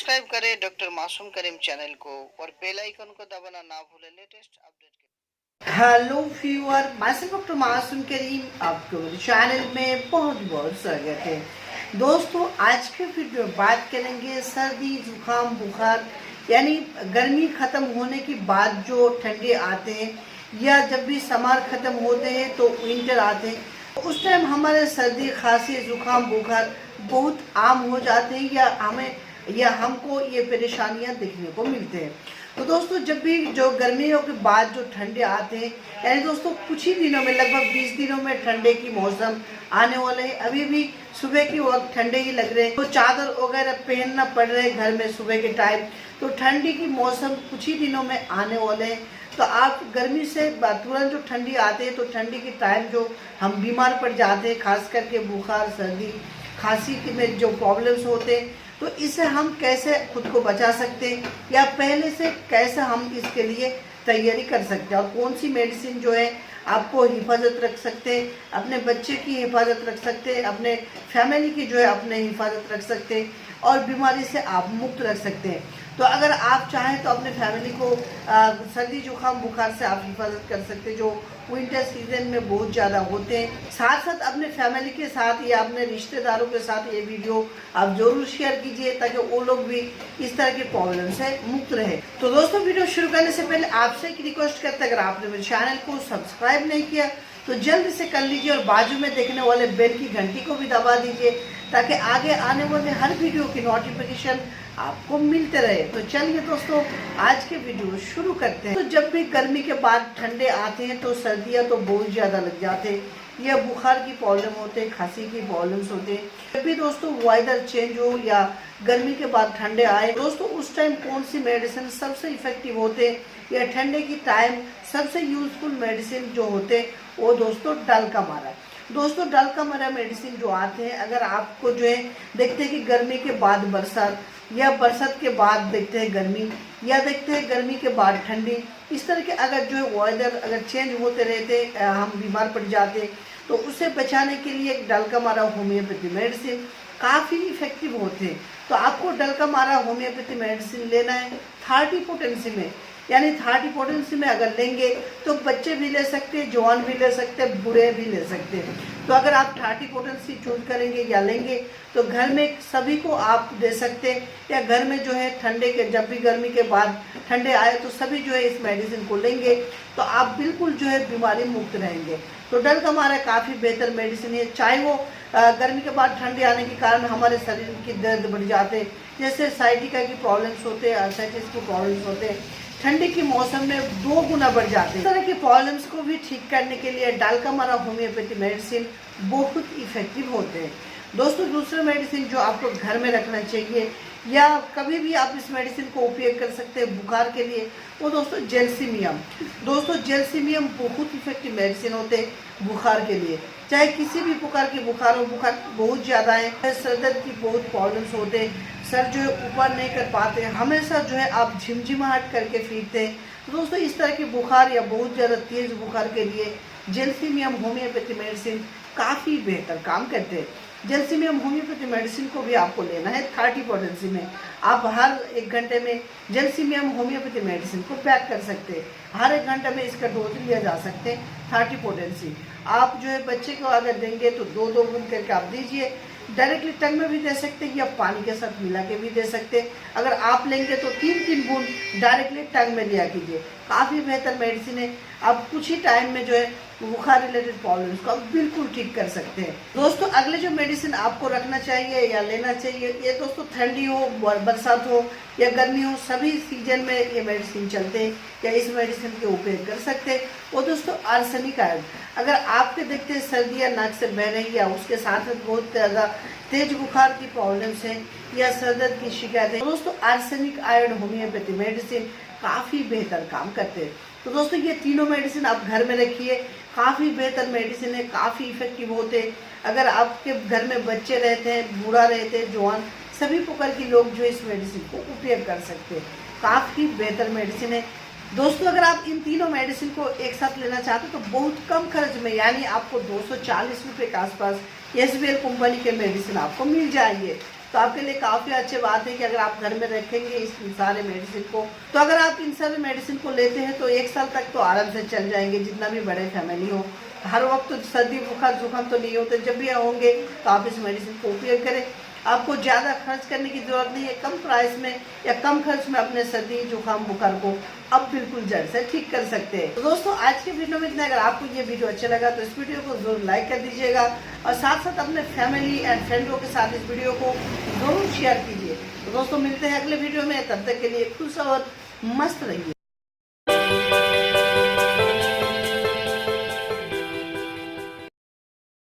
Subscribe करें doctor मासूम करीम channel को और बेल आइकन को दबाना ना भूलें लेटेस्ट अपडेट के। हेलो व्यूअर, मैं डॉक्टर मासूम करीम, आपके चैनल में बहुत बहुत स्वागत है। दोस्तों, आज के वीडियो में बात करेंगे सर्दी जुकाम बुखार, यानी गर्मी खत्म होने के बाद जो ठंडे आते हैं या जब भी समर खत्म होते हैं तो विंटर आते हैं, उस टाइम हमारे सर्दी खांसी जुकाम बुखार बहुत आम हो जाते हैं या हमको ये परेशानियां देखने को मिलते हैं। तो दोस्तों, जब भी जो गर्मियों के बाद जो ठंडे आते हैं, यानी दोस्तों कुछ ही दिनों में, लगभग 20 दिनों में ठंडे की मौसम आने वाले हैं। अभी भी सुबह के वक्त ठंडे ही लग रहे हैं, तो चादर वगैरह पहनना पड़ रहे हैं घर में सुबह के टाइम। तो ठंडी की मौसम कुछ ही दिनों में आने वाले हैं। तो आप गर्मी से तुरंत जो ठंडी आते हैं, तो ठंडी के टाइम जो हम बीमार पड़ जाते हैं, खास करके बुखार सर्दी खांसी में जो प्रॉब्लम्स होते हैं, तो इससे हम कैसे खुद को बचा सकते हैं या पहले से कैसे हम इसके लिए तैयारी कर सकते हैं, और कौन सी मेडिसिन जो है आपको हिफाजत रख सकते हैं, अपने बच्चे की हिफाजत रख सकते हैं, अपने फैमिली की जो है अपने हिफाजत रख सकते हैं और बीमारी से आप मुक्त रख सकते हैं। तो अगर आप चाहें तो अपने फैमिली को सर्दी जुकाम बुखार से आप हिफाजत कर सकते हैं, जो विंटर सीजन में बहुत ज़्यादा होते हैं। साथ साथ अपने फैमिली के साथ या अपने रिश्तेदारों के साथ ये वीडियो आप जरूर शेयर कीजिए, ताकि वो लोग भी इस तरह के प्रॉब्लम से मुक्त रहे। तो दोस्तों, वीडियो शुरू करने से पहले आपसे एक रिक्वेस्ट करते हैं, अगर आपने मेरे चैनल को सब्सक्राइब नहीं किया तो जल्दी से कर लीजिए और बाजू में देखने वाले बेल की घंटी को भी दबा दीजिए, ताकि आगे आने वाले हर वीडियो की नोटिफिकेशन आपको मिलते रहे। तो चलिए दोस्तों, आज के वीडियो शुरू करते हैं। तो जब भी गर्मी के बाद ठंडे आते हैं तो सर्दियां तो बहुत ज़्यादा लग जाते हैं, या बुखार की प्रॉब्लम होते हैं, खांसी की प्रॉब्लम्स होते हैं। जब भी दोस्तों वेदर चेंज हो या गर्मी के बाद ठंडे आए, दोस्तों उस टाइम कौन सी मेडिसिन सबसे इफेक्टिव होते हैं या ठंडे की टाइम सबसे यूजफुल मेडिसिन जो होते हैं, वो दोस्तों डल का मारा। दोस्तों, डल का मारा मेडिसिन जो आते हैं, अगर आपको जो है देखते हैं कि गर्मी के बाद बरसात या बरसात के बाद देखते हैं गर्मी या देखते हैं गर्मी के बाद ठंडी, इस तरह के अगर जो है वेदर अगर चेंज होते रहते हम बीमार पड़ जाते, तो उसे बचाने के लिए डल का मारा होम्योपैथी मेडिसिन काफ़ी इफेक्टिव होते हैं। तो आपको डल का मारा होम्योपैथी मेडिसिन लेना है 30 पोटेंसी में, यानी 30 पोटेंसी में अगर लेंगे तो बच्चे भी ले सकते हैं, जवान भी ले सकते हैं, बूढ़े भी ले सकते हैं। तो अगर आप 30 पोटेंसी चूज करेंगे या लेंगे तो घर में सभी को आप दे सकते हैं, या घर में जो है ठंडे के जब भी गर्मी के बाद ठंडे आए तो सभी जो है इस मेडिसिन को लेंगे तो आप बिल्कुल जो है बीमारी मुक्त रहेंगे। तो डल का मारा काफ़ी बेहतर मेडिसिन है, चाहे वो गर्मी के बाद ठंडे आने के कारण हमारे शरीर की दर्द बढ़ जाते हैं, जैसे साइटिका की प्रॉब्लम्स होते हैं, आर्थराइटिस की प्रॉब्लम्स होते हैं, ठंडी के मौसम में 2 गुना बढ़ जाते हैं। इस तरह की प्रॉब्लम्स को भी ठीक करने के लिए डल का मारा होम्योपैथी मेडिसिन बहुत इफेक्टिव होते हैं। दोस्तों, दूसरे मेडिसिन जो आपको घर में रखना चाहिए या कभी भी आप इस मेडिसिन को उपयोग कर सकते हैं बुखार के लिए, वो दोस्तों जेल्सिमियम। दोस्तों, जेल्सिमियम बहुत इफेक्टिव मेडिसिन होते हैं बुखार के लिए, चाहे किसी भी प्रकार के बुखार हो। बुखार बहुत ज़्यादा है, सर दर्द की बहुत प्रॉब्लम्स होते हैं, सर जो है ऊपर नहीं कर पाते, हमेशा जो है आप झिमझिमाहट करके फिरते हैं। तो दोस्तों, इस तरह के बुखार या बहुत ज़्यादा तेज बुखार के लिए जेल्सिमियम होम्योपैथी मेडिसिन काफ़ी बेहतर काम करते हैं। जेल्सिमियम होम्योपैथी मेडिसिन को भी आपको लेना है 30 पोटेंसी में। आप हर 1 घंटे में जेल्सिमियम होम्योपैथी मेडिसिन को पैक कर सकते हैं, हर 1 घंटे में इसका डोज लिया जा सकते हैं 30 पोटेंसी। आप जो है बच्चे को अगर देंगे तो 2-2 बूंद करके आप दीजिए, डायरेक्टली टंग में भी दे सकते हैं या पानी के साथ मिला के भी दे सकते हैं। अगर आप लेंगे तो 3-3 बूंद डायरेक्टली टंग में लिया कीजिए, काफ़ी बेहतर मेडिसिन है। आप कुछ ही टाइम में जो है बुखार रिलेटेड प्रॉब्लम्स को आप बिल्कुल ठीक कर सकते हैं। दोस्तों, अगले जो मेडिसिन आपको रखना चाहिए या लेना चाहिए, ये दोस्तों ठंडी हो, बरसात हो या गर्मी हो, सभी सीजन में ये मेडिसिन चलते हैं या इस मेडिसिन के उपयोग कर सकते हैं। वो दोस्तों आर्सेनिक आयड। अगर आपके देखते हैं सर्दियाँ नाक से बह रही या उसके साथ बहुत ज़्यादा तेज बुखार की प्रॉब्लम्स हैं या सर दर्द की शिकायत है, दोस्तों आर्सेनिक आयड होम्योपैथी मेडिसिन काफ़ी बेहतर काम करते हैं। तो दोस्तों, ये तीनों मेडिसिन आप घर में रखिए, काफ़ी बेहतर मेडिसिन है, काफ़ी इफेक्टिव होते हैं। अगर आपके घर में बच्चे रहते हैं, बूढ़ा रहते हैं, जवान, सभी प्रकार के लोग जो इस मेडिसिन को उपयोग कर सकते हैं, काफ़ी बेहतर मेडिसिन है। दोस्तों, अगर आप इन तीनों मेडिसिन को एक साथ लेना चाहते हो तो बहुत कम खर्च में, यानी आपको 240 रुपये के आसपास SBL कंपनी के मेडिसिन आपको मिल जाएंगे। तो आपके लिए काफ़ी अच्छी बात है कि अगर आप घर में रखेंगे इस सारे मेडिसिन को, तो अगर आप इन सारे मेडिसिन को लेते हैं तो 1 साल तक तो आराम से चल जाएंगे, जितना भी बड़े फैमिली हो। हर वक्त तो सर्दी बुखार जुकाम तो नहीं होते, जब भी होंगे तो आप इस मेडिसिन को उपयोग करें। आपको ज़्यादा खर्च करने की ज़रूरत नहीं है, कम प्राइस में या कम खर्च में अपने सर्दी जुकाम बुखार को अब बिल्कुल जड़ से ठीक कर सकते हैं। तो दोस्तों आज के वीडियो में इतना। अगर आपको ये वीडियो अच्छा लगा तो इस वीडियो को जरूर लाइक कर दीजिएगा और साथ साथ अपने फैमिली एंड फ्रेंडों के साथ इस वीडियो को जरूर शेयर कीजिए। तो दोस्तों मिलते हैं अगले वीडियो में, तब तक के लिए खुश और मस्त रहिए।